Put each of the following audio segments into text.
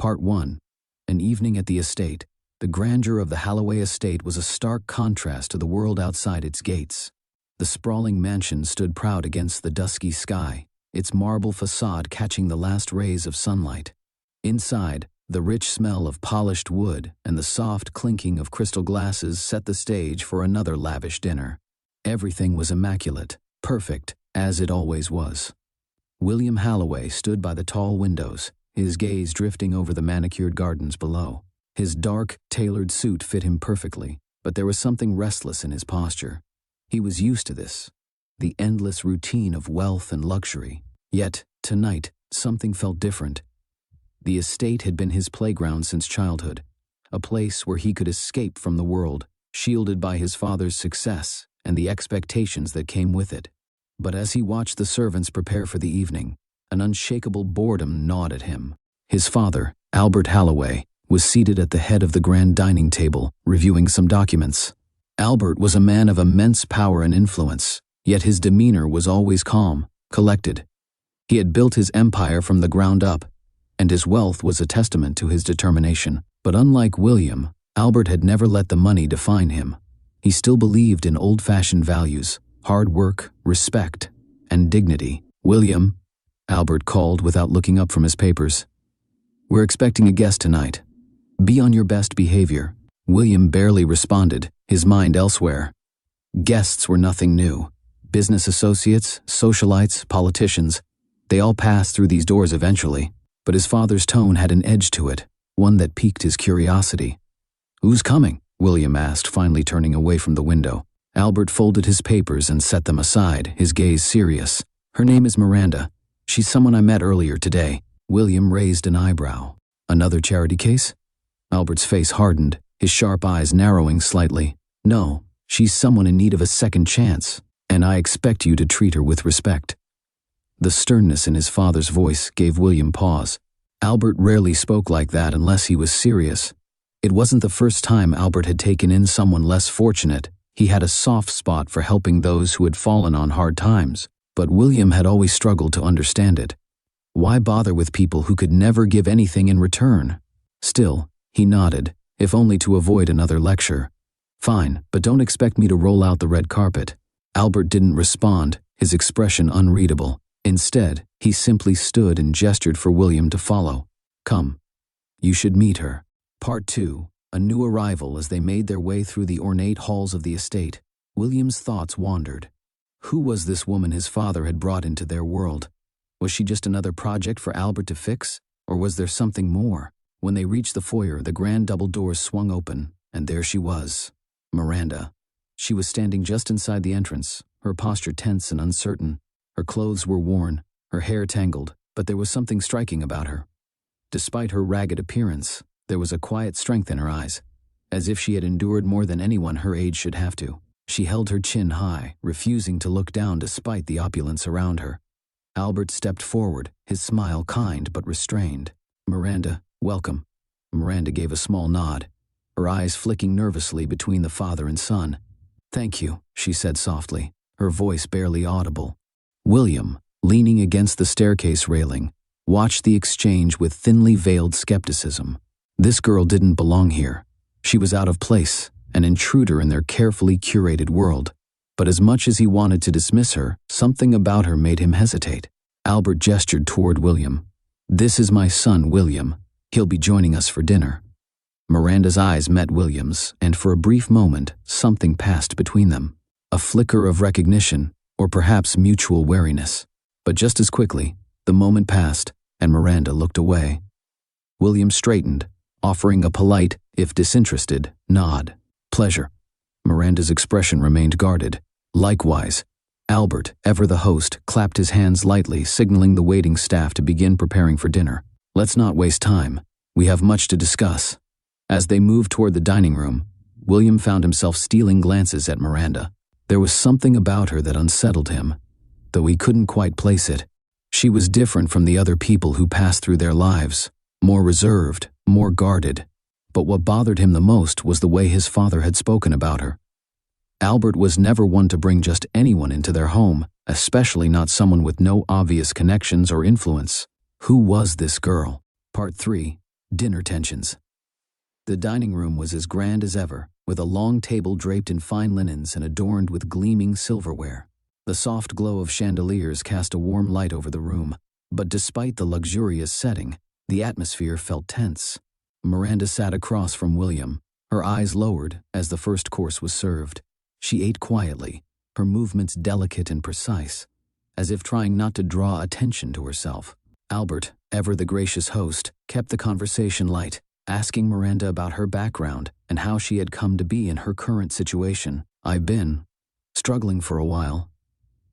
Part 1. An evening at the estate. The grandeur of the Halloway estate was a stark contrast to the world outside its gates. The sprawling mansion stood proud against the dusky sky, its marble facade catching the last rays of sunlight. Inside, the rich smell of polished wood and the soft clinking of crystal glasses set the stage for another lavish dinner. Everything was immaculate, perfect, as it always was. William Halloway stood by the tall windows, his gaze drifting over the manicured gardens below. His dark, tailored suit fit him perfectly, but there was something restless in his posture. He was used to this, the endless routine of wealth and luxury. Yet, tonight, something felt different. The estate had been his playground since childhood, a place where he could escape from the world, shielded by his father's success and the expectations that came with it. But as he watched the servants prepare for the evening, an unshakable boredom gnawed at him. His father, Albert Halloway, was seated at the head of the grand dining table, reviewing some documents. Albert was a man of immense power and influence, yet his demeanor was always calm, collected. He had built his empire from the ground up, and his wealth was a testament to his determination. But unlike William, Albert had never let the money define him. He still believed in old-fashioned values, hard work, respect, and dignity. "William," Albert called without looking up from his papers. "We're expecting a guest tonight. Be on your best behavior." William barely responded, his mind elsewhere. Guests were nothing new. Business associates, socialites, politicians, they all passed through these doors eventually. But his father's tone had an edge to it, one that piqued his curiosity. "Who's coming?" William asked, finally turning away from the window. Albert folded his papers and set them aside, his gaze serious. "Her name is Miranda. She's someone I met earlier today." William raised an eyebrow. "Another charity case?" Albert's face hardened, his sharp eyes narrowing slightly. "No, she's someone in need of a second chance, and I expect you to treat her with respect." The sternness in his father's voice gave William pause. Albert rarely spoke like that unless he was serious. It wasn't the first time Albert had taken in someone less fortunate. He had a soft spot for helping those who had fallen on hard times, but William had always struggled to understand it. Why bother with people who could never give anything in return? Still, he nodded, if only to avoid another lecture. "Fine, but don't expect me to roll out the red carpet." Albert didn't respond, his expression unreadable. Instead, he simply stood and gestured for William to follow. "Come. You should meet her." Part 2. A new arrival. As they made their way through the ornate halls of the estate, William's thoughts wandered. Who was this woman his father had brought into their world? Was she just another project for Albert to fix, or was there something more? When they reached the foyer, the grand double doors swung open, and there she was, Miranda. She was standing just inside the entrance, her posture tense and uncertain. Her clothes were worn, her hair tangled, but there was something striking about her. Despite her ragged appearance, there was a quiet strength in her eyes, as if she had endured more than anyone her age should have to. She held her chin high, refusing to look down despite the opulence around her. Albert stepped forward, his smile kind but restrained. "Miranda, welcome." Miranda gave a small nod, her eyes flicking nervously between the father and son. "Thank you," she said softly, her voice barely audible. William, leaning against the staircase railing, watched the exchange with thinly veiled skepticism. This girl didn't belong here. She was out of place, an intruder in their carefully curated world. But as much as he wanted to dismiss her, something about her made him hesitate. Albert gestured toward William. "This is my son, William. He'll be joining us for dinner." Miranda's eyes met William's, and for a brief moment, something passed between them. A flicker of recognition, or perhaps mutual wariness. But just as quickly, the moment passed, and Miranda looked away. William straightened, offering a polite, if disinterested, nod. "Pleasure." Miranda's expression remained guarded. Likewise, Albert, ever the host, clapped his hands lightly, signaling the waiting staff to begin preparing for dinner. "Let's not waste time. We have much to discuss." As they moved toward the dining room, William found himself stealing glances at Miranda. There was something about her that unsettled him, though he couldn't quite place it. She was different from the other people who passed through their lives, more reserved, more guarded. But what bothered him the most was the way his father had spoken about her. Albert was never one to bring just anyone into their home, especially not someone with no obvious connections or influence. Who was this girl? Part 3. Dinner tensions. The dining room was as grand as ever, with a long table draped in fine linens and adorned with gleaming silverware. The soft glow of chandeliers cast a warm light over the room, but despite the luxurious setting, the atmosphere felt tense. Miranda sat across from William, her eyes lowered as the first course was served. She ate quietly, her movements delicate and precise, as if trying not to draw attention to herself. Albert, ever the gracious host, kept the conversation light, asking Miranda about her background and how she had come to be in her current situation. "I've been struggling for a while,"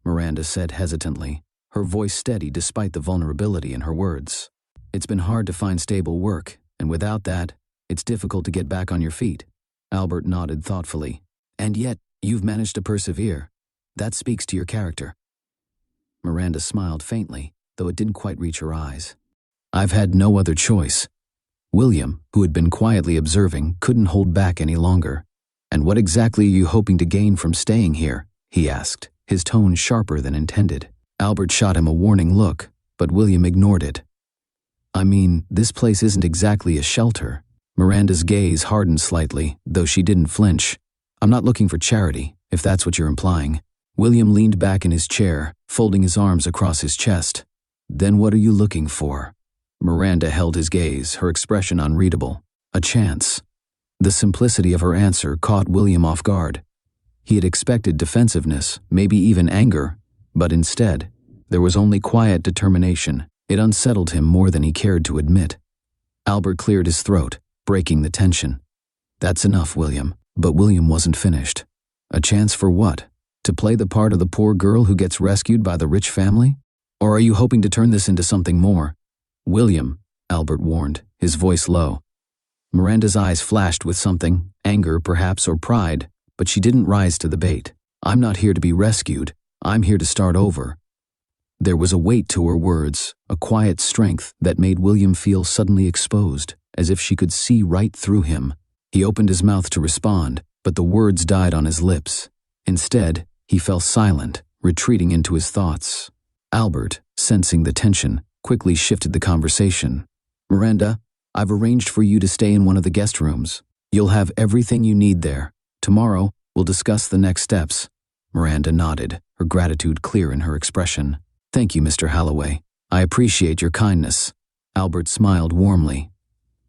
Miranda said hesitantly, her voice steady despite the vulnerability in her words. "It's been hard to find stable work, and without that, it's difficult to get back on your feet." Albert nodded thoughtfully. "And yet, you've managed to persevere. That speaks to your character." Miranda smiled faintly, though it didn't quite reach her eyes. "I've had no other choice." William, who had been quietly observing, couldn't hold back any longer. "And what exactly are you hoping to gain from staying here?" he asked, his tone sharper than intended. Albert shot him a warning look, but William ignored it. "I mean, this place isn't exactly a shelter." Miranda's gaze hardened slightly, though she didn't flinch. "I'm not looking for charity, if that's what you're implying." William leaned back in his chair, folding his arms across his chest. "Then what are you looking for?" Miranda held his gaze, her expression unreadable. "A chance." The simplicity of her answer caught William off guard. He had expected defensiveness, maybe even anger, but instead, there was only quiet determination. It unsettled him more than he cared to admit. Albert cleared his throat, breaking the tension. "That's enough, William." But William wasn't finished. "A chance for what? To play the part of the poor girl who gets rescued by the rich family? Or are you hoping to turn this into something more?" "William," Albert warned, his voice low. Miranda's eyes flashed with something, anger perhaps or pride, but she didn't rise to the bait. "I'm not here to be rescued. I'm here to start over." There was a weight to her words, a quiet strength that made William feel suddenly exposed, as if she could see right through him. He opened his mouth to respond, but the words died on his lips. Instead, he fell silent, retreating into his thoughts. Albert, sensing the tension, quickly shifted the conversation. "Miranda, I've arranged for you to stay in one of the guest rooms. You'll have everything you need there. Tomorrow, we'll discuss the next steps." Miranda nodded, her gratitude clear in her expression. "Thank you, Mr. Halloway. I appreciate your kindness." Albert smiled warmly.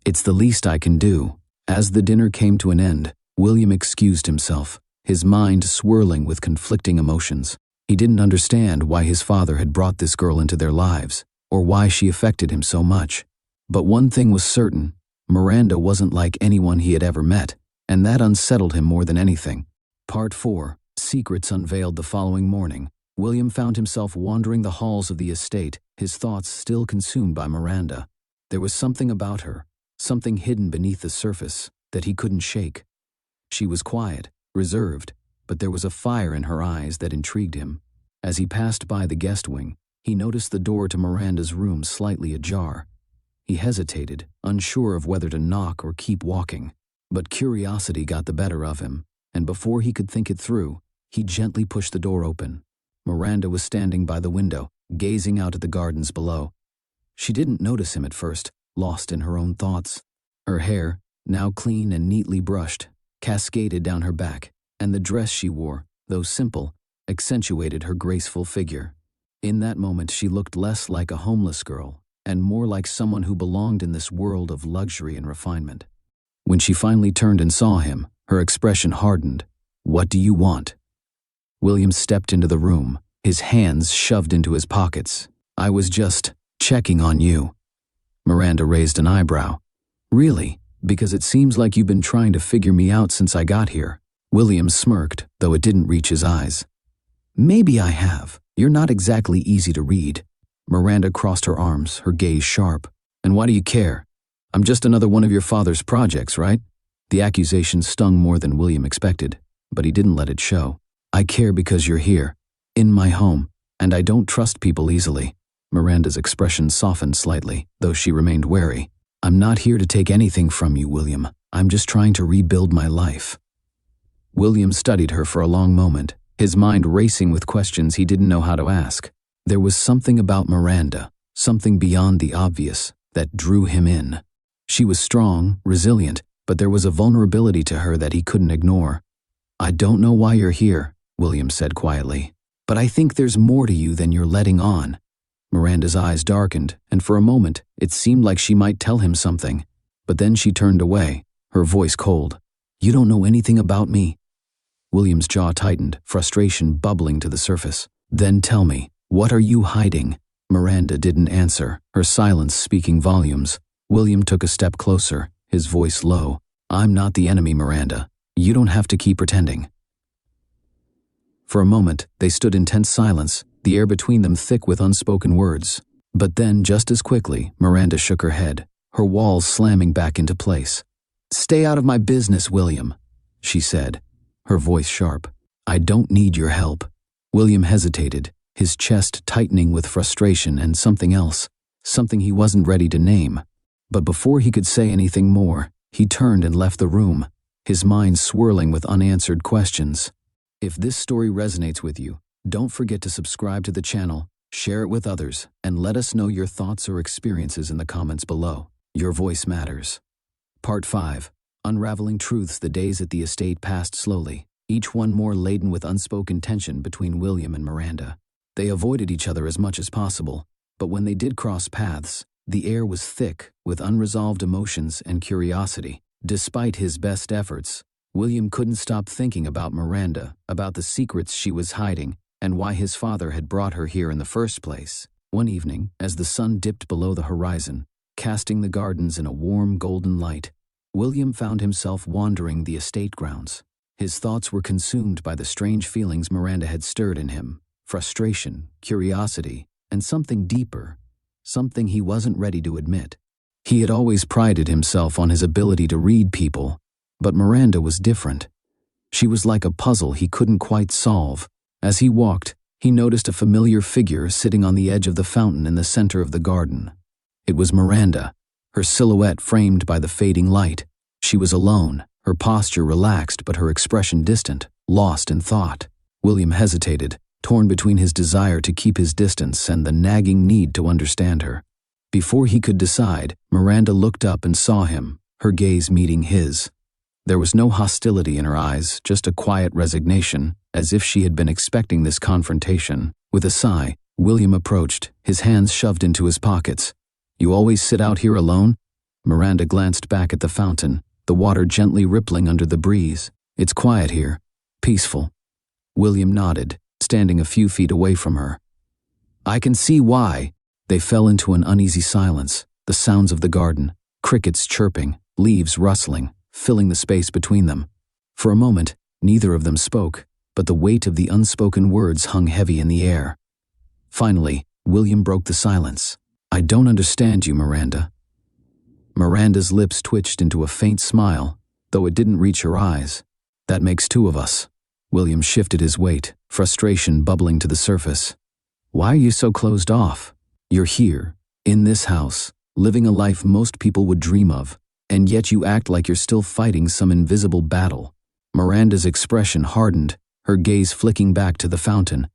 "It's the least I can do." As the dinner came to an end, William excused himself, his mind swirling with conflicting emotions. He didn't understand why his father had brought this girl into their lives, or why she affected him so much. But one thing was certain, Miranda wasn't like anyone he had ever met, and that unsettled him more than anything. Part 4, Secrets unveiled the following morning. William found himself wandering the halls of the estate, his thoughts still consumed by Miranda. There was something about her, something hidden beneath the surface, that he couldn't shake. She was quiet, reserved, but there was a fire in her eyes that intrigued him. As he passed by the guest wing, he noticed the door to Miranda's room slightly ajar. He hesitated, unsure of whether to knock or keep walking, but curiosity got the better of him, and before he could think it through, he gently pushed the door open. Miranda was standing by the window, gazing out at the gardens below. She didn't notice him at first, lost in her own thoughts. Her hair, now clean and neatly brushed, cascaded down her back, and the dress she wore, though simple, accentuated her graceful figure. In that moment she looked less like a homeless girl, and more like someone who belonged in this world of luxury and refinement. When she finally turned and saw him, her expression hardened. "What do you want?" William stepped into the room, his hands shoved into his pockets. "I was just checking on you." Miranda raised an eyebrow. "Really? Because it seems like you've been trying to figure me out since I got here." William smirked, though it didn't reach his eyes. "Maybe I have. You're not exactly easy to read." Miranda crossed her arms, her gaze sharp. "And why do you care? I'm just another one of your father's projects, right?" The accusation stung more than William expected, but he didn't let it show. "I care because you're here, in my home, and I don't trust people easily." Miranda's expression softened slightly, though she remained wary. "I'm not here to take anything from you, William. I'm just trying to rebuild my life." William studied her for a long moment, his mind racing with questions he didn't know how to ask. There was something about Miranda, something beyond the obvious, that drew him in. She was strong, resilient, but there was a vulnerability to her that he couldn't ignore. "I don't know why you're here," William said quietly, "but I think there's more to you than you're letting on." Miranda's eyes darkened, and for a moment it seemed like she might tell him something. But then she turned away, her voice cold. "You don't know anything about me." William's jaw tightened, frustration bubbling to the surface. "Then tell me, what are you hiding?" Miranda didn't answer, her silence speaking volumes. William took a step closer, his voice low. "I'm not the enemy, Miranda. You don't have to keep pretending." For a moment, they stood in tense silence, the air between them thick with unspoken words. But then, just as quickly, Miranda shook her head, her walls slamming back into place. "Stay out of my business, William," she said, her voice sharp. "I don't need your help." William hesitated, his chest tightening with frustration and something else, something he wasn't ready to name. But before he could say anything more, he turned and left the room, his mind swirling with unanswered questions. If this story resonates with you, don't forget to subscribe to the channel, share it with others, and let us know your thoughts or experiences in the comments below. Your voice matters. Part 5. Unraveling truths. The days at the estate passed slowly, each one more laden with unspoken tension between William and Miranda. They avoided each other as much as possible, but when they did cross paths, the air was thick with unresolved emotions and curiosity. Despite his best efforts, William couldn't stop thinking about Miranda, about the secrets she was hiding, and why his father had brought her here in the first place. One evening, as the sun dipped below the horizon, casting the gardens in a warm golden light, William found himself wandering the estate grounds. His thoughts were consumed by the strange feelings Miranda had stirred in him: frustration, curiosity, and something deeper, something he wasn't ready to admit. He had always prided himself on his ability to read people, but Miranda was different. She was like a puzzle he couldn't quite solve. As he walked, he noticed a familiar figure sitting on the edge of the fountain in the center of the garden. It was Miranda, her silhouette framed by the fading light. She was alone, her posture relaxed but her expression distant, lost in thought. William hesitated, torn between his desire to keep his distance and the nagging need to understand her. Before he could decide, Miranda looked up and saw him, her gaze meeting his. There was no hostility in her eyes, just a quiet resignation, as if she had been expecting this confrontation. With a sigh, William approached, his hands shoved into his pockets. "You always sit out here alone?" Miranda glanced back at the fountain, the water gently rippling under the breeze. "It's quiet here, peaceful." William nodded, standing a few feet away from her. "I can see why." They fell into an uneasy silence, the sounds of the garden, crickets chirping, leaves rustling, filling the space between them. For a moment, neither of them spoke, but the weight of the unspoken words hung heavy in the air. Finally, William broke the silence. "I don't understand you, Miranda." Miranda's lips twitched into a faint smile, though it didn't reach her eyes. "That makes two of us." William shifted his weight, frustration bubbling to the surface. "Why are you so closed off? You're here, in this house, living a life most people would dream of, and yet you act like you're still fighting some invisible battle." Miranda's expression hardened, her gaze flicking back to the fountain.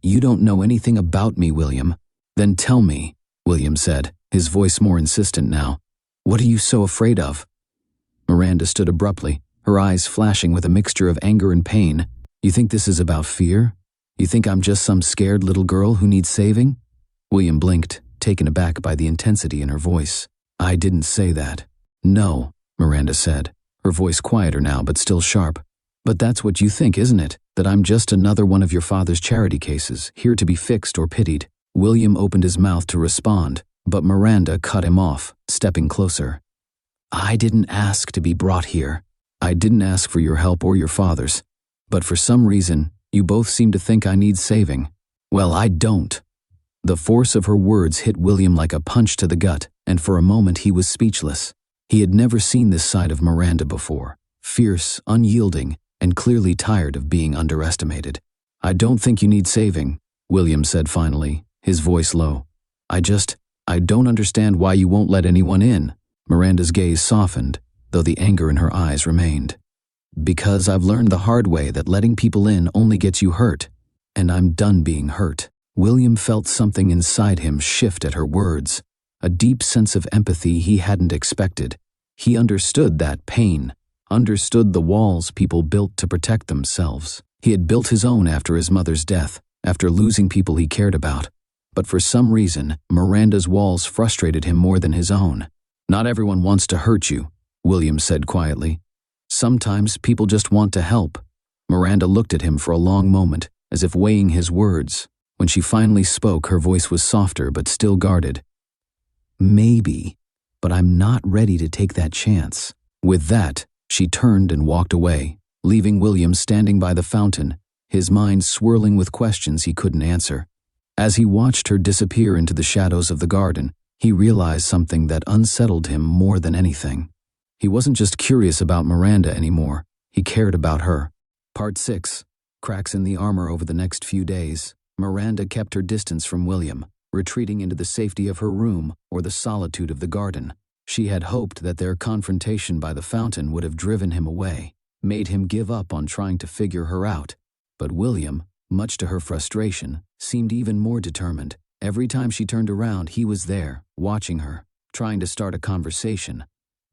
"You don't know anything about me, William." "Then tell me," William said, his voice more insistent now. "What are you so afraid of?" Miranda stood abruptly, her eyes flashing with a mixture of anger and pain. "You think this is about fear? You think I'm just some scared little girl who needs saving?" William blinked, taken aback by the intensity in her voice. "I didn't say that." "No," Miranda said, her voice quieter now but still sharp. "But that's what you think, isn't it? That I'm just another one of your father's charity cases, here to be fixed or pitied." William opened his mouth to respond, but Miranda cut him off, stepping closer. "I didn't ask to be brought here. I didn't ask for your help or your father's. But for some reason, you both seem to think I need saving. Well, I don't." The force of her words hit William like a punch to the gut, and for a moment he was speechless. He had never seen this side of Miranda before, fierce, unyielding, and clearly tired of being underestimated. "I don't think you need saving," William said finally, his voice low. I don't understand why you won't let anyone in." Miranda's gaze softened, though the anger in her eyes remained. "Because I've learned the hard way that letting people in only gets you hurt, and I'm done being hurt." William felt something inside him shift at her words, a deep sense of empathy he hadn't expected. He understood that pain, understood the walls people built to protect themselves. He had built his own after his mother's death, after losing people he cared about. But for some reason, Miranda's walls frustrated him more than his own. "Not everyone wants to hurt you," William said quietly. "Sometimes people just want to help." Miranda looked at him for a long moment, as if weighing his words. When she finally spoke, her voice was softer but still guarded. "Maybe, but I'm not ready to take that chance." With that, she turned and walked away, leaving William standing by the fountain, his mind swirling with questions he couldn't answer. As he watched her disappear into the shadows of the garden, he realized something that unsettled him more than anything. He wasn't just curious about Miranda anymore, he cared about her. Part 6. Cracks in the armor. Over the next few days, Miranda kept her distance from William, retreating into the safety of her room or the solitude of the garden. She had hoped that their confrontation by the fountain would have driven him away, made him give up on trying to figure her out. But William, much to her frustration, seemed even more determined. Every time she turned around, he was there, watching her, trying to start a conversation,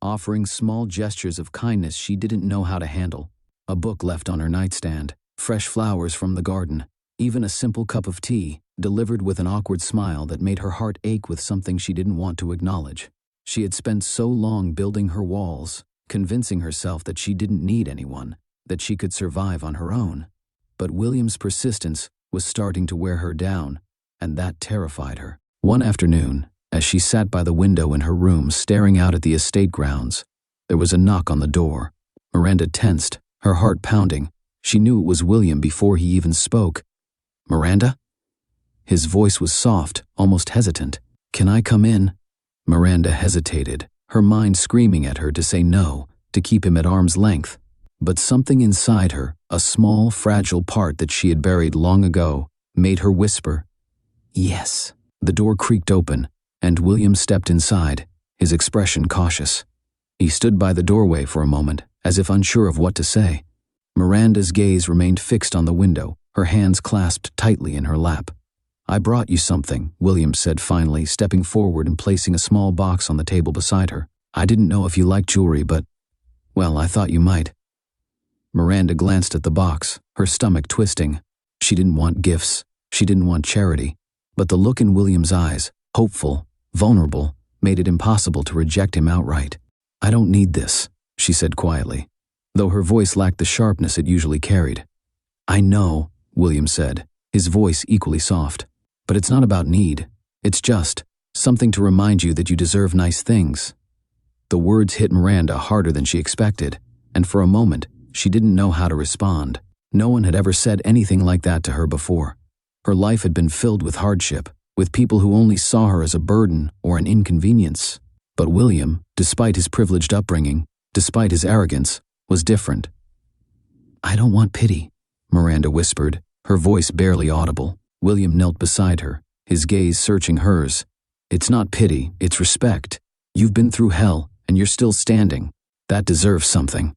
offering small gestures of kindness she didn't know how to handle. A book left on her nightstand, fresh flowers from the garden, even a simple cup of tea, delivered with an awkward smile that made her heart ache with something she didn't want to acknowledge. She had spent so long building her walls, convincing herself that she didn't need anyone, that she could survive on her own. But William's persistence was starting to wear her down, and that terrified her. One afternoon, as she sat by the window in her room staring out at the estate grounds, there was a knock on the door. Miranda tensed, her heart pounding. She knew it was William before he even spoke. "Miranda?" His voice was soft, almost hesitant. "Can I come in?" Miranda hesitated, her mind screaming at her to say no, to keep him at arm's length. But something inside her, a small, fragile part that she had buried long ago, made her whisper, "Yes." The door creaked open, and William stepped inside, his expression cautious. He stood by the doorway for a moment, as if unsure of what to say. Miranda's gaze remained fixed on the window, her hands clasped tightly in her lap. "I brought you something," William said finally, stepping forward and placing a small box on the table beside her. "I didn't know if you liked jewelry, but, well, I thought you might." Miranda glanced at the box, her stomach twisting. She didn't want gifts, she didn't want charity, but the look in William's eyes, hopeful, vulnerable, made it impossible to reject him outright. "I don't need this," she said quietly, though her voice lacked the sharpness it usually carried. "I know," William said, his voice equally soft, "but it's not about need. It's just something to remind you that you deserve nice things." The words hit Miranda harder than she expected, and for a moment, she didn't know how to respond. No one had ever said anything like that to her before. Her life had been filled with hardship, with people who only saw her as a burden or an inconvenience. But William, despite his privileged upbringing, despite his arrogance, was different. "I don't want pity," Miranda whispered, her voice barely audible. William knelt beside her, his gaze searching hers. "It's not pity, it's respect. You've been through hell, and you're still standing. That deserves something."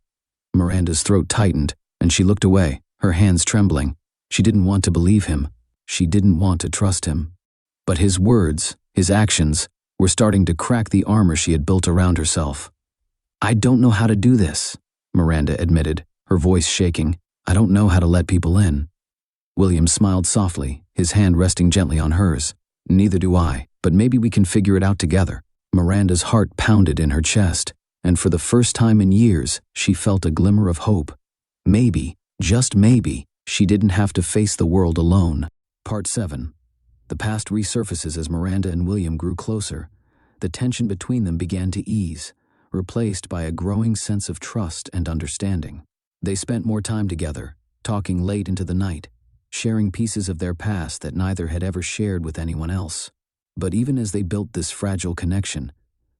Miranda's throat tightened, and she looked away, her hands trembling. She didn't want to believe him. She didn't want to trust him. But his words, his actions, were starting to crack the armor she had built around herself. "I don't know how to do this," Miranda admitted, her voice shaking. "I don't know how to let people in." William smiled softly, his hand resting gently on hers. "Neither do I, but maybe we can figure it out together." Miranda's heart pounded in her chest, and for the first time in years, she felt a glimmer of hope. Maybe, just maybe, she didn't have to face the world alone. Part 7. The past resurfaces as Miranda and William grew closer. The tension between them began to ease, replaced by a growing sense of trust and understanding. They spent more time together, talking late into the night, sharing pieces of their past that neither had ever shared with anyone else. But even as they built this fragile connection,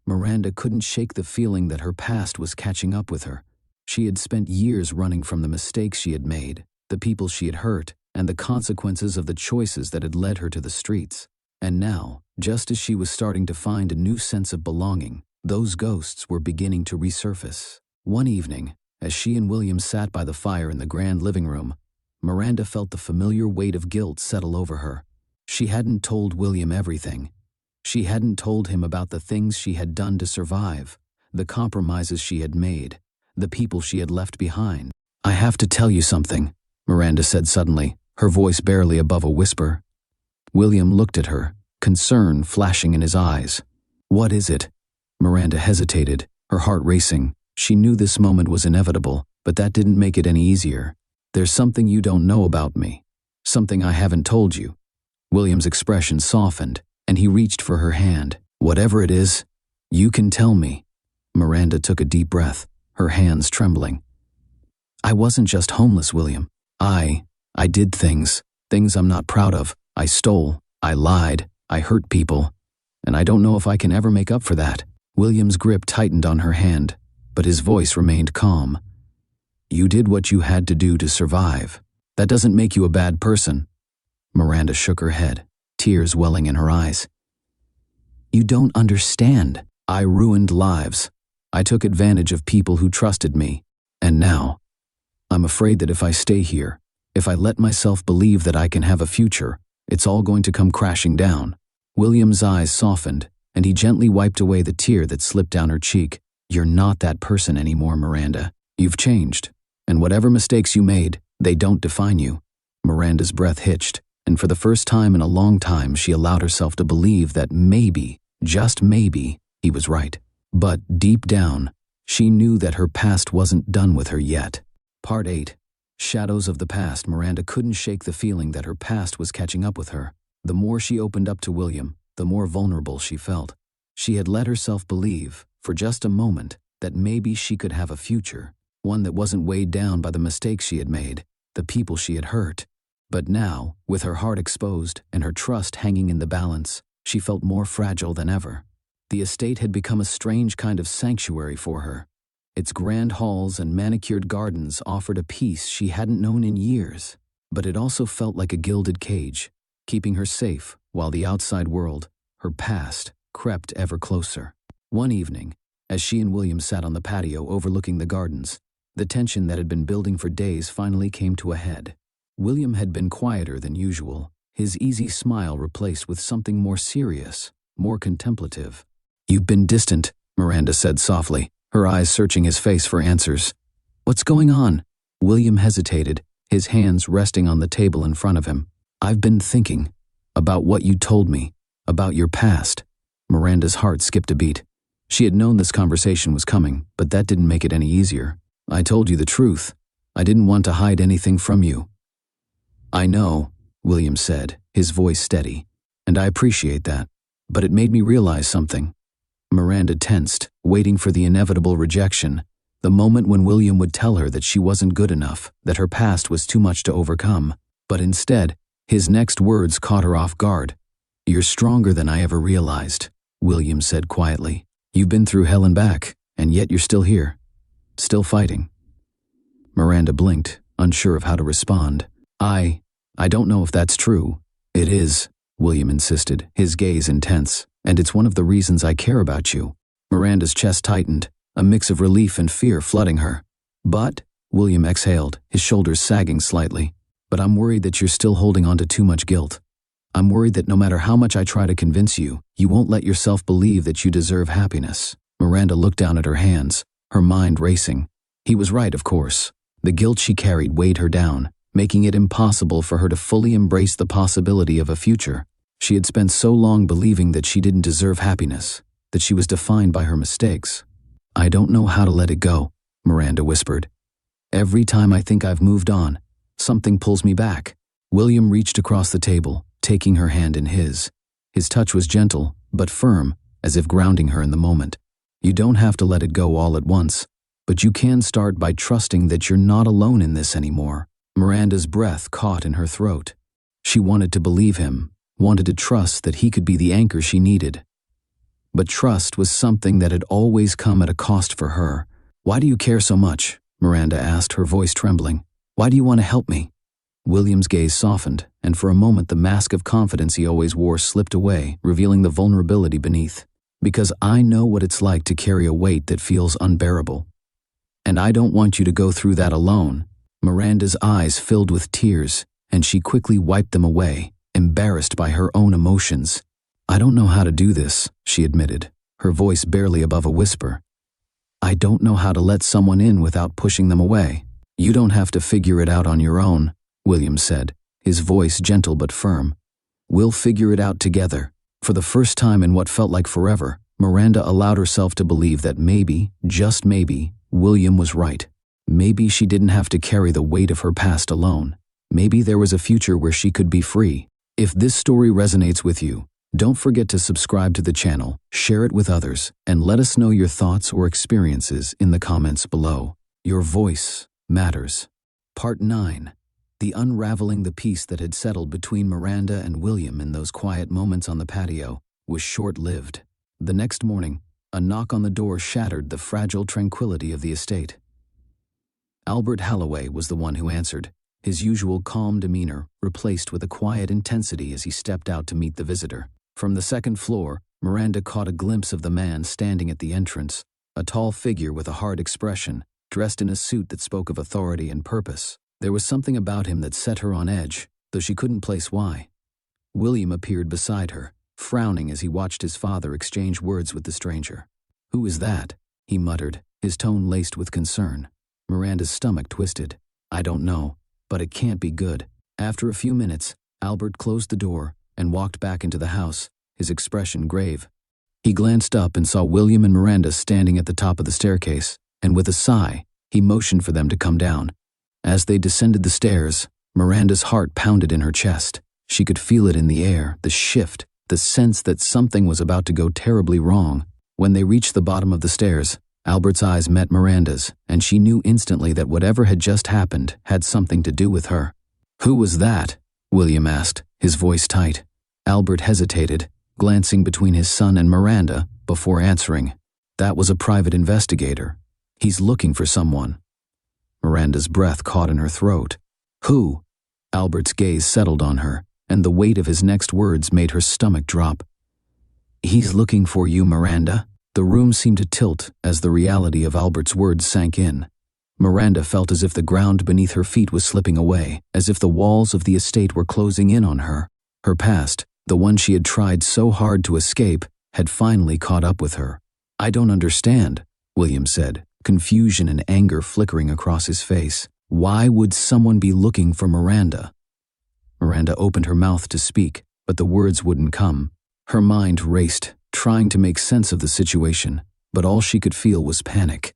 Miranda couldn't shake the feeling that her past was catching up with her. She had spent years running from the mistakes she had made, the people she had hurt, and the consequences of the choices that had led her to the streets. And now, just as she was starting to find a new sense of belonging, those ghosts were beginning to resurface. One evening, as she and William sat by the fire in the grand living room, Miranda felt the familiar weight of guilt settle over her. She hadn't told William everything. She hadn't told him about the things she had done to survive, the compromises she had made, the people she had left behind. "I have to tell you something," Miranda said suddenly, her voice barely above a whisper. William looked at her, concern flashing in his eyes. "What is it?" Miranda hesitated, her heart racing. She knew this moment was inevitable, but that didn't make it any easier. "There's something you don't know about me. Something I haven't told you." William's expression softened, and he reached for her hand. "Whatever it is, you can tell me." Miranda took a deep breath, her hands trembling. "I wasn't just homeless, William. I did things I'm not proud of. I stole, I lied, I hurt people, and I don't know if I can ever make up for that." William's grip tightened on her hand, but his voice remained calm. "You did what you had to do to survive. That doesn't make you a bad person." Miranda shook her head, tears welling in her eyes. "You don't understand. I ruined lives. I took advantage of people who trusted me. And now, I'm afraid that if I stay here, if I let myself believe that I can have a future, it's all going to come crashing down." William's eyes softened, and he gently wiped away the tear that slipped down her cheek. "You're not that person anymore, Miranda. You've changed, and whatever mistakes you made, they don't define you." Miranda's breath hitched, and for the first time in a long time she allowed herself to believe that maybe, just maybe, he was right. But deep down, she knew that her past wasn't done with her yet. Part 8. Shadows of the past. Miranda couldn't shake the feeling that her past was catching up with her. The more she opened up to William, the more vulnerable she felt. She had let herself believe, for just a moment, that maybe she could have a future, one that wasn't weighed down by the mistakes she had made, the people she had hurt. But now, with her heart exposed and her trust hanging in the balance, she felt more fragile than ever. The estate had become a strange kind of sanctuary for her. Its grand halls and manicured gardens offered a peace she hadn't known in years, but it also felt like a gilded cage, keeping her safe while the outside world, her past, crept ever closer. One evening, as she and William sat on the patio overlooking the gardens, the tension that had been building for days finally came to a head. William had been quieter than usual, his easy smile replaced with something more serious, more contemplative. "You've been distant," Miranda said softly, her eyes searching his face for answers. "What's going on?" William hesitated, his hands resting on the table in front of him. "I've been thinking about what you told me, about your past." Miranda's heart skipped a beat. She had known this conversation was coming, but that didn't make it any easier. "I told you the truth. I didn't want to hide anything from you." "I know," William said, his voice steady, "and I appreciate that. But it made me realize something." Miranda tensed, waiting for the inevitable rejection, the moment when William would tell her that she wasn't good enough, that her past was too much to overcome. But instead, his next words caught her off guard. "You're stronger than I ever realized," William said quietly. "You've been through hell and back, and yet you're still here, still fighting." Miranda blinked, unsure of how to respond. I don't know if that's true." "It is," William insisted, his gaze intense, "and it's one of the reasons I care about you." Miranda's chest tightened, a mix of relief and fear flooding her. "But," William exhaled, his shoulders sagging slightly, "but I'm worried that you're still holding on to too much guilt. I'm worried that no matter how much I try to convince you, you won't let yourself believe that you deserve happiness." Miranda looked down at her hands, her mind racing. He was right, of course. The guilt she carried weighed her down, making it impossible for her to fully embrace the possibility of a future. She had spent so long believing that she didn't deserve happiness, that she was defined by her mistakes. "I don't know how to let it go," Miranda whispered. "Every time I think I've moved on, something pulls me back." William reached across the table, taking her hand in his. His touch was gentle, but firm, as if grounding her in the moment. "You don't have to let it go all at once, but you can start by trusting that you're not alone in this anymore." Miranda's breath caught in her throat. She wanted to believe him, wanted to trust that he could be the anchor she needed. But trust was something that had always come at a cost for her. "Why do you care so much?" Miranda asked, her voice trembling. "Why do you want to help me?" William's gaze softened, and for a moment the mask of confidence he always wore slipped away, revealing the vulnerability beneath. "Because I know what it's like to carry a weight that feels unbearable. And I don't want you to go through that alone." Miranda's eyes filled with tears, and she quickly wiped them away, embarrassed by her own emotions. "I don't know how to do this," she admitted, her voice barely above a whisper. "I don't know how to let someone in without pushing them away." "You don't have to figure it out on your own," William said, his voice gentle but firm. "We'll figure it out together." For the first time in what felt like forever, Miranda allowed herself to believe that maybe, just maybe, William was right. Maybe she didn't have to carry the weight of her past alone. Maybe there was a future where she could be free. If this story resonates with you, don't forget to subscribe to the channel, share it with others, and let us know your thoughts or experiences in the comments below. Your voice matters. Part 9. The unraveling. The peace that had settled between Miranda and William in those quiet moments on the patio was short-lived. The next morning, a knock on the door shattered the fragile tranquility of the estate. Albert Halloway was the one who answered, his usual calm demeanor replaced with a quiet intensity as he stepped out to meet the visitor. From the second floor, Miranda caught a glimpse of the man standing at the entrance, a tall figure with a hard expression, dressed in a suit that spoke of authority and purpose. There was something about him that set her on edge, though she couldn't place why. William appeared beside her, frowning as he watched his father exchange words with the stranger. "Who is that?" he muttered, his tone laced with concern. Miranda's stomach twisted. "I don't know, but it can't be good." After a few minutes, Albert closed the door and walked back into the house, his expression grave. He glanced up and saw William and Miranda standing at the top of the staircase, and with a sigh, he motioned for them to come down. As they descended the stairs, Miranda's heart pounded in her chest. She could feel it in the air, the shift, the sense that something was about to go terribly wrong. When they reached the bottom of the stairs, Albert's eyes met Miranda's, and she knew instantly that whatever had just happened had something to do with her. "Who was that?" William asked, his voice tight. Albert hesitated, glancing between his son and Miranda before answering. "That was a private investigator. He's looking for someone." Miranda's breath caught in her throat. "Who?" Albert's gaze settled on her, and the weight of his next words made her stomach drop. "He's looking for you, Miranda." The room seemed to tilt as the reality of Albert's words sank in. Miranda felt as if the ground beneath her feet was slipping away, as if the walls of the estate were closing in on her. Her past, the one she had tried so hard to escape, had finally caught up with her. "I don't understand," William said, confusion and anger flickering across his face. "Why would someone be looking for Miranda?" Miranda opened her mouth to speak, but the words wouldn't come. Her mind raced, trying to make sense of the situation, but all she could feel was panic.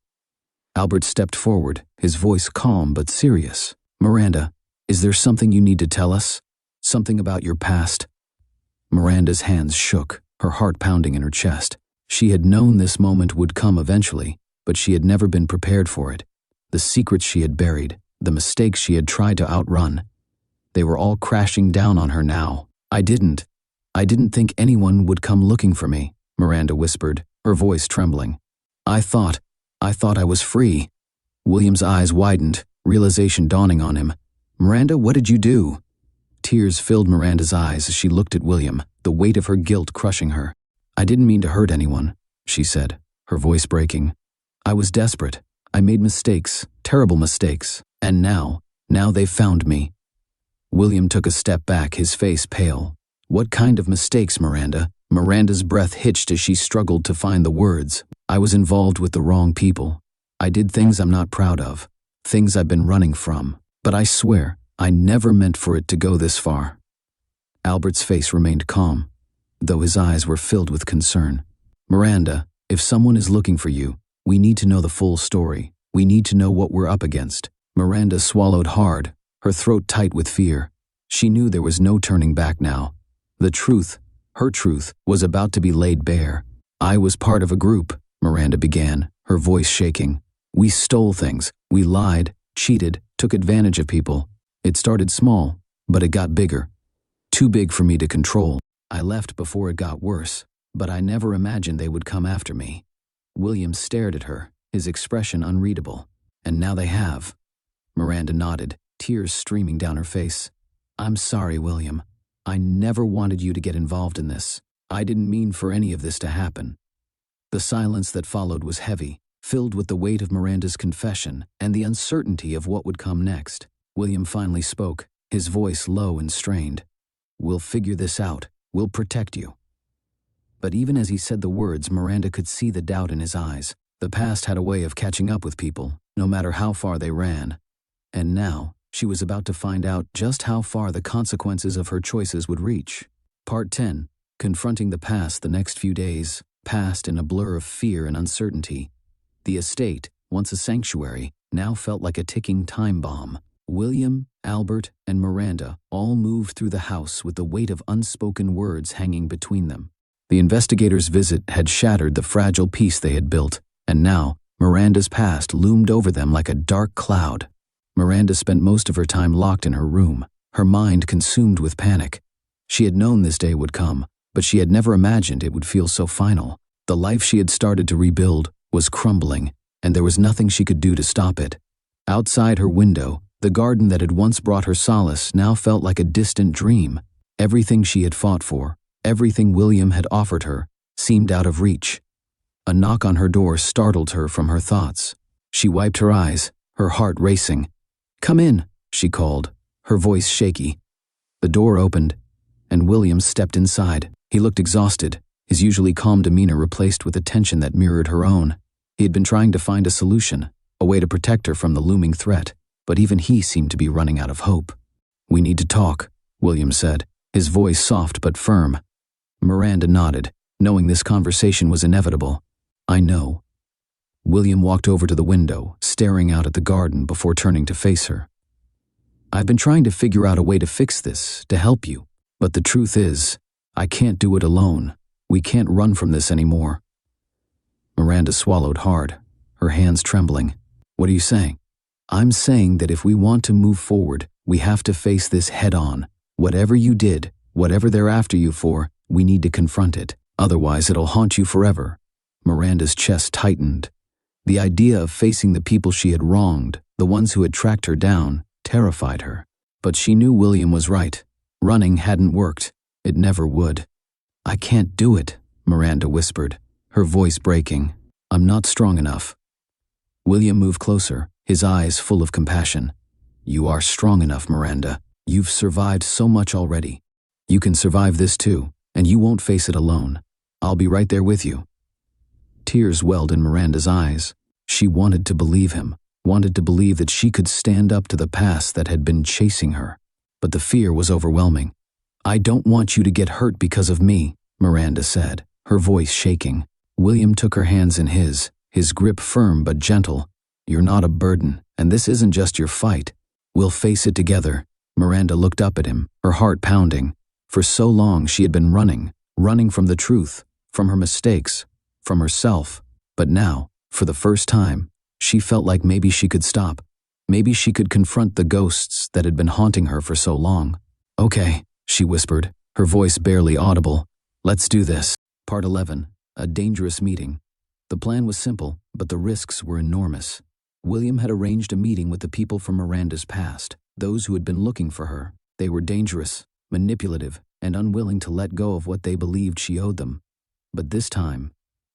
Albert stepped forward, his voice calm but serious. "Miranda, is there something you need to tell us? Something about your past?" Miranda's hands shook, her heart pounding in her chest. She had known this moment would come eventually, but she had never been prepared for it. The secrets she had buried, the mistakes she had tried to outrun, they were all crashing down on her now. I didn't think anyone would come looking for me," Miranda whispered, her voice trembling. I thought I was free." William's eyes widened, realization dawning on him. "Miranda, what did you do?" Tears filled Miranda's eyes as she looked at William, the weight of her guilt crushing her. "I didn't mean to hurt anyone," she said, her voice breaking. "I was desperate. I made mistakes, terrible mistakes, and now they've found me." William took a step back, his face pale. "What kind of mistakes, Miranda?" Miranda's breath hitched as she struggled to find the words. "I was involved with the wrong people. I did things I'm not proud of, things I've been running from, but I swear, I never meant for it to go this far." Albert's face remained calm, though his eyes were filled with concern. "Miranda, if someone is looking for you, we need to know the full story. We need to know what we're up against." Miranda swallowed hard, her throat tight with fear. She knew there was no turning back now. The truth, her truth, was about to be laid bare. "I was part of a group," Miranda began, her voice shaking. "We stole things, we lied, cheated, took advantage of people. It started small, but it got bigger. Too big for me to control. I left before it got worse, but I never imagined they would come after me." William stared at her, his expression unreadable. "And now they have." Miranda nodded, tears streaming down her face. "I'm sorry, William. I never wanted you to get involved in this. I didn't mean for any of this to happen." The silence that followed was heavy, filled with the weight of Miranda's confession and the uncertainty of what would come next. William finally spoke, his voice low and strained. "We'll figure this out. We'll protect you." But even as he said the words, Miranda could see the doubt in his eyes. The past had a way of catching up with people, no matter how far they ran. And now, she was about to find out just how far the consequences of her choices would reach. Part 10. Confronting the past. The next few days passed in a blur of fear and uncertainty. The estate, once a sanctuary, now felt like a ticking time bomb. William, Albert, and Miranda all moved through the house with the weight of unspoken words hanging between them. The investigators' visit had shattered the fragile peace they had built, and now Miranda's past loomed over them like a dark cloud. Miranda spent most of her time locked in her room, her mind consumed with panic. She had known this day would come, but she had never imagined it would feel so final. The life she had started to rebuild was crumbling, and there was nothing she could do to stop it. Outside her window, the garden that had once brought her solace now felt like a distant dream. Everything she had fought for, everything William had offered her, seemed out of reach. A knock on her door startled her from her thoughts. She wiped her eyes, her heart racing. "Come in," she called, her voice shaky. The door opened, and William stepped inside. He looked exhausted, his usually calm demeanor replaced with a tension that mirrored her own. He had been trying to find a solution, a way to protect her from the looming threat, but even he seemed to be running out of hope. "We need to talk," William said, his voice soft but firm. Miranda nodded, knowing this conversation was inevitable. "I know." William walked over to the window, staring out at the garden before turning to face her. "I've been trying to figure out a way to fix this, to help you, but the truth is, I can't do it alone. We can't run from this anymore." Miranda swallowed hard, her hands trembling. "What are you saying?" "I'm saying that if we want to move forward, we have to face this head-on. Whatever you did, whatever they're after you for, we need to confront it. Otherwise, it'll haunt you forever." Miranda's chest tightened. The idea of facing the people she had wronged, the ones who had tracked her down, terrified her. But she knew William was right. Running hadn't worked. It never would. "I can't do it," Miranda whispered, her voice breaking. "I'm not strong enough." William moved closer, his eyes full of compassion. "You are strong enough, Miranda. You've survived so much already. You can survive this too, and you won't face it alone. I'll be right there with you." Tears welled in Miranda's eyes. She wanted to believe him, wanted to believe that she could stand up to the past that had been chasing her. But the fear was overwhelming. "I don't want you to get hurt because of me," Miranda said, her voice shaking. William took her hands in his grip firm but gentle. "You're not a burden, and this isn't just your fight. We'll face it together." Miranda looked up at him, her heart pounding. For so long she had been running from the truth, from her mistakes, from herself. But now, for the first time, she felt like maybe she could stop. Maybe she could confront the ghosts that had been haunting her for so long. "Okay," she whispered, her voice barely audible. "Let's do this." Part 11. A dangerous meeting. The plan was simple, but the risks were enormous. William had arranged a meeting with the people from Miranda's past, those who had been looking for her. They were dangerous, manipulative, and unwilling to let go of what they believed she owed them. But this time,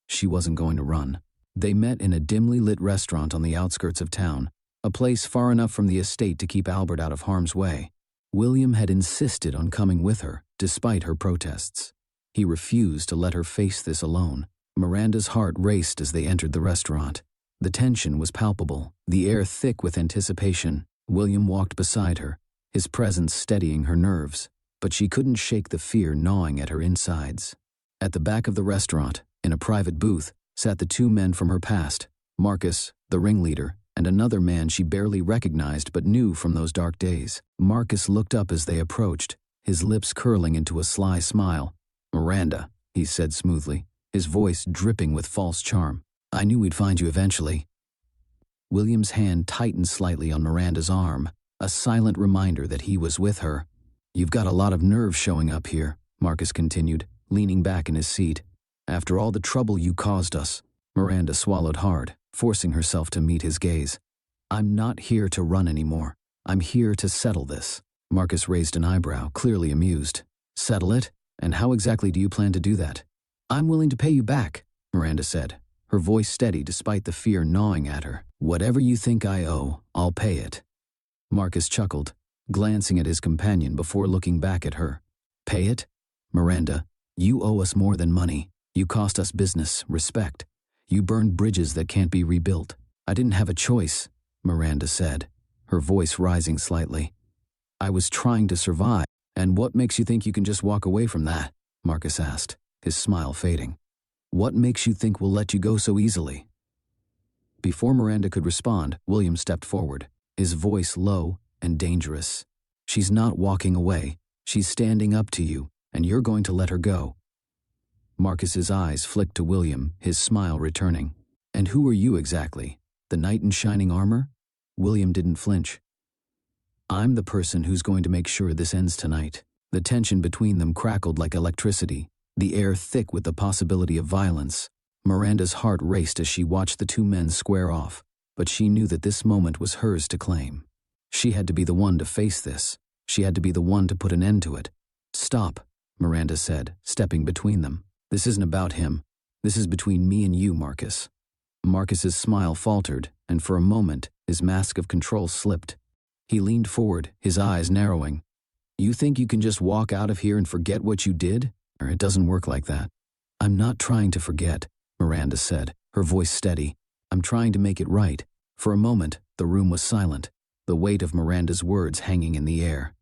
she wasn't going to run. They met in a dimly lit restaurant on the outskirts of town, a place far enough from the estate to keep Albert out of harm's way. William had insisted on coming with her, despite her protests. He refused to let her face this alone. Miranda's heart raced as they entered the restaurant. The tension was palpable, the air thick with anticipation. William walked beside her, his presence steadying her nerves, but she couldn't shake the fear gnawing at her insides. At the back of the restaurant, in a private booth, sat the two men from her past, Marcus, the ringleader, and another man she barely recognized but knew from those dark days. Marcus looked up as they approached, his lips curling into a sly smile. "Miranda," he said smoothly, his voice dripping with false charm. "I knew we'd find you eventually." William's hand tightened slightly on Miranda's arm, a silent reminder that he was with her. "You've got a lot of nerve showing up here," Marcus continued, leaning back in his seat. "After all the trouble you caused us." Miranda swallowed hard, forcing herself to meet his gaze. "I'm not here to run anymore. I'm here to settle this." Marcus raised an eyebrow, clearly amused. "Settle it? And how exactly do you plan to do that?" "I'm willing to pay you back," Miranda said, her voice steady despite the fear gnawing at her. "Whatever you think I owe, I'll pay it." Marcus chuckled, glancing at his companion before looking back at her. "Pay it? Miranda, you owe us more than money. You cost us business, respect. You burned bridges that can't be rebuilt. I didn't have a choice, Miranda said, her voice rising slightly. I was trying to survive. And what makes you think you can just walk away from that? Marcus asked, his smile fading. What makes you think we'll let you go so easily? Before Miranda could respond, William stepped forward, his voice low and dangerous. She's not walking away. She's standing up to you, and you're going to let her go. Marcus's eyes flicked to William, his smile returning. And who are you exactly? The knight in shining armor? William didn't flinch. I'm the person who's going to make sure this ends tonight. The tension between them crackled like electricity, the air thick with the possibility of violence. Miranda's heart raced as she watched the two men square off, but she knew that this moment was hers to claim. She had to be the one to face this. She had to be the one to put an end to it. Stop, Miranda said, stepping between them. This isn't about him. This is between me and you, Marcus. Marcus's smile faltered, and for a moment, his mask of control slipped. He leaned forward, his eyes narrowing. You think you can just walk out of here and forget what you did? Or it doesn't work like that. I'm not trying to forget, Miranda said, her voice steady. I'm trying to make it right. For a moment, the room was silent, the weight of Miranda's words hanging in the air.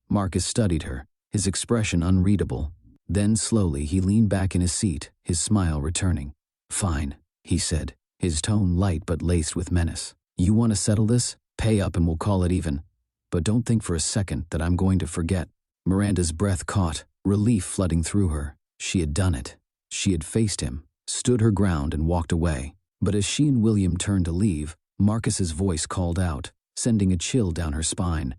Marcus studied her, his expression unreadable. Then slowly he leaned back in his seat, his smile returning. Fine, he said, his tone light but laced with menace. You want to settle this? Pay up and we'll call it even. But don't think for a second that I'm going to forget. Miranda's breath caught, relief flooding through her. She had done it. She had faced him, stood her ground and walked away. But as she and William turned to leave, Marcus's voice called out, sending a chill down her spine.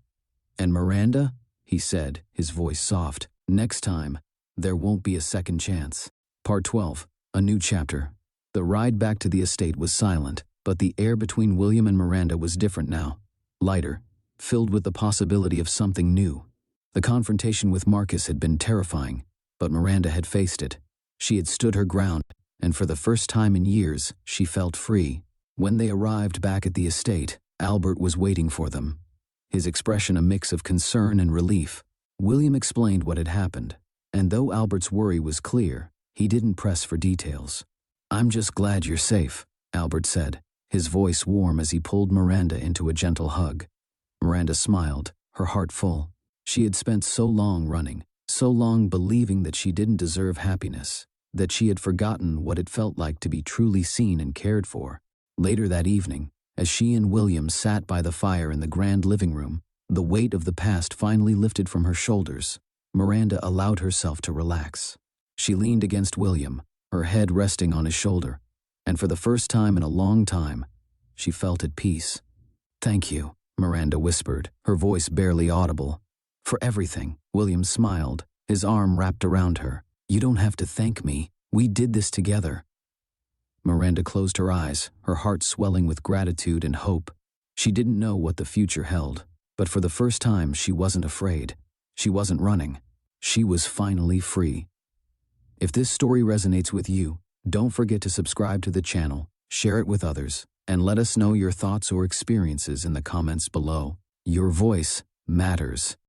And Miranda? He said, his voice soft. Next time, there won't be a second chance. Part 12, a new chapter. The ride back to the estate was silent, but the air between William and Miranda was different now. Lighter, filled with the possibility of something new. The confrontation with Marcus had been terrifying, but Miranda had faced it. She had stood her ground, and for the first time in years, she felt free. When they arrived back at the estate, Albert was waiting for them, his expression a mix of concern and relief. William explained what had happened, and though Albert's worry was clear, he didn't press for details. I'm just glad you're safe, Albert said, his voice warm as he pulled Miranda into a gentle hug. Miranda smiled, her heart full. She had spent so long running, so long believing that she didn't deserve happiness, that she had forgotten what it felt like to be truly seen and cared for. Later that evening, as she and William sat by the fire in the grand living room, the weight of the past finally lifted from her shoulders. Miranda allowed herself to relax. She leaned against William, her head resting on his shoulder, and for the first time in a long time, she felt at peace. Thank you, Miranda whispered, her voice barely audible. For everything, William smiled, his arm wrapped around her. You don't have to thank me. We did this together. Miranda closed her eyes, her heart swelling with gratitude and hope. She didn't know what the future held, but for the first time she wasn't afraid. She wasn't running. She was finally free. If this story resonates with you, don't forget to subscribe to the channel, share it with others, and let us know your thoughts or experiences in the comments below. Your voice matters.